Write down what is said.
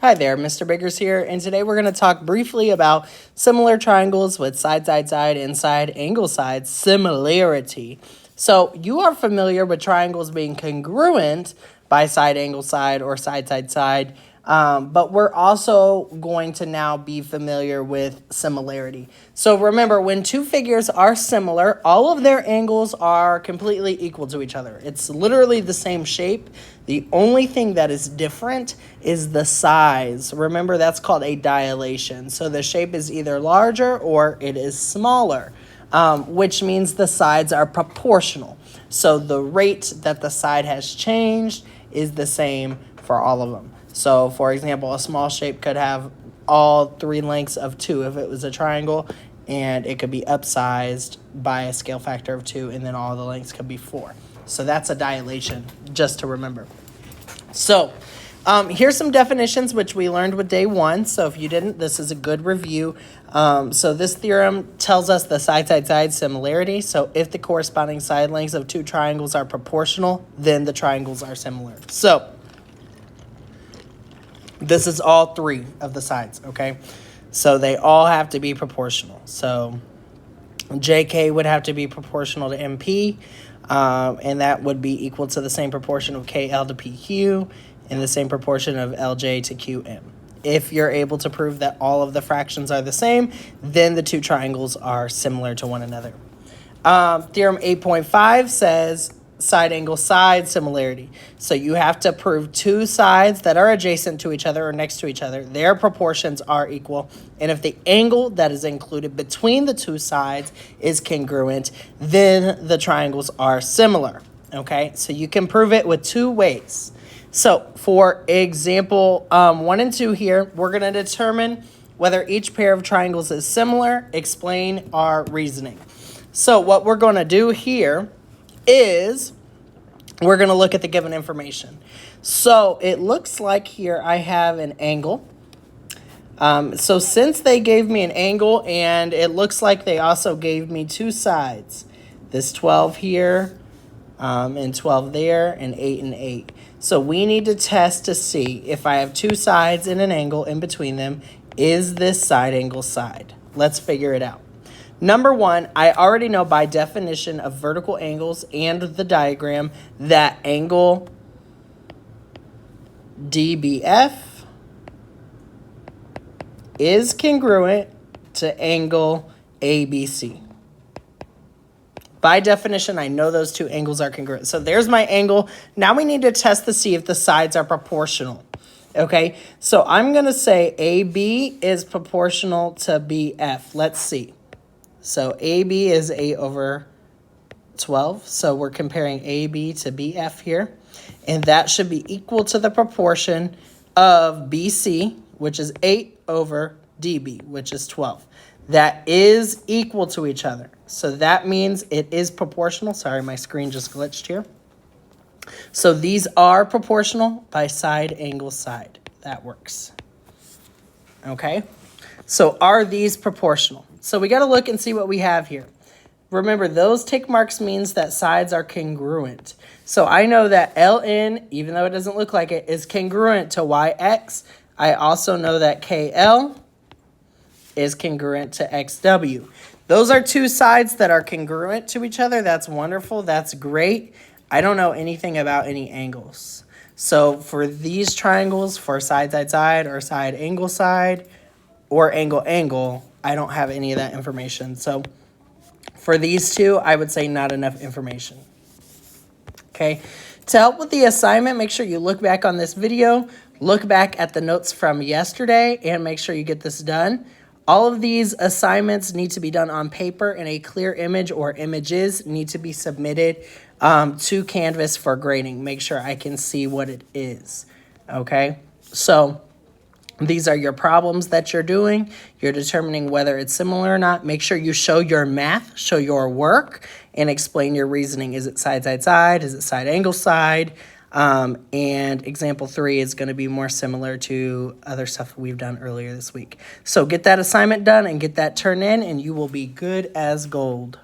Hi there, Mr. Biggers here, and today we're going to talk briefly about similar triangles with side, side, side, and side, angle, side, similarity. So you are familiar with triangles being congruent by side, angle, side, or side, side, side, but we're also going to now be familiar with similarity. So remember, when two figures are similar, all of their angles are completely equal to each other. It's literally the same shape. The only thing that is different is the size. Remember, that's called a dilation. So the shape is either larger or it is smaller, which means the sides are proportional. So the rate that the side has changed is the same for all of them. So, for example, a small shape could have all three lengths of 2 if it was a triangle, and it could be upsized by a scale factor of 2, and then all the lengths could be 4. So that's a dilation, just to remember. So here's some definitions which we learned with day 1. So if you didn't, this is a good review. So this theorem tells us the side-side-side similarity. So if the corresponding side lengths of two triangles are proportional, then the triangles are similar. So this is all 3 of the sides, okay? So they all have to be proportional. So JK would have to be proportional to MP, and that would be equal to the same proportion of KL to PQ and the same proportion of LJ to QM. If you're able to prove that all of the fractions are the same, then the two triangles are similar to one another. Theorem 8.5 says side angle side similarity. So you have to prove two sides that are adjacent to each other or next to each other. Their proportions are equal. And if the angle that is included between the two sides is congruent, then the triangles are similar. Okay, so you can prove it with 2 ways. So for example, 1 and 2 here, we're going to determine whether each pair of triangles is similar, explain our reasoning. So what we're going to do here is we're going to look at the given information. So it looks like here I have an angle. So since they gave me an angle, and it looks like they also gave me 2 sides, this 12 here and 12 there and 8 and 8. So we need to test to see if I have 2 sides and an angle in between them, is this side angle side? Let's figure it out. Number 1, I already know by definition of vertical angles and the diagram that angle DBF is congruent to angle ABC. By definition, I know those 2 angles are congruent. So there's my angle. Now we need to test to see if the sides are proportional. Okay, so I'm going to say AB is proportional to BF. Let's see. So AB is 8 over 12. So we're comparing AB to BF here. And that should be equal to the proportion of BC, which is 8 over DB, which is 12. That is equal to each other. So that means it is proportional. Sorry, my screen just glitched here. So these are proportional by side angle side. That works. Okay. So are these proportional? So we got to look and see what we have here. Remember, those tick marks means that sides are congruent. So I know that LN, even though it doesn't look like it, is congruent to YX. I also know that KL is congruent to XW. Those are 2 sides that are congruent to each other. That's wonderful. That's great. I don't know anything about any angles. So for these triangles, for side, side, side, or side, angle, or angle, angle, I don't have any of that information. So for these 2, I would say not enough information. Okay. To help with the assignment, make sure you look back on this video, look back at the notes from yesterday, and make sure you get this done. All of these assignments need to be done on paper, and a clear image or images need to be submitted to Canvas for grading. Make sure I can see what it is. Okay. So these are your problems that you're doing. You're determining whether it's similar or not. Make sure you show your math, show your work, and explain your reasoning. Is it side, side, side? Is it side, angle, side? And example 3 is going to be more similar to other stuff we've done earlier this week. So get that assignment done and get that turned in, and you will be good as gold.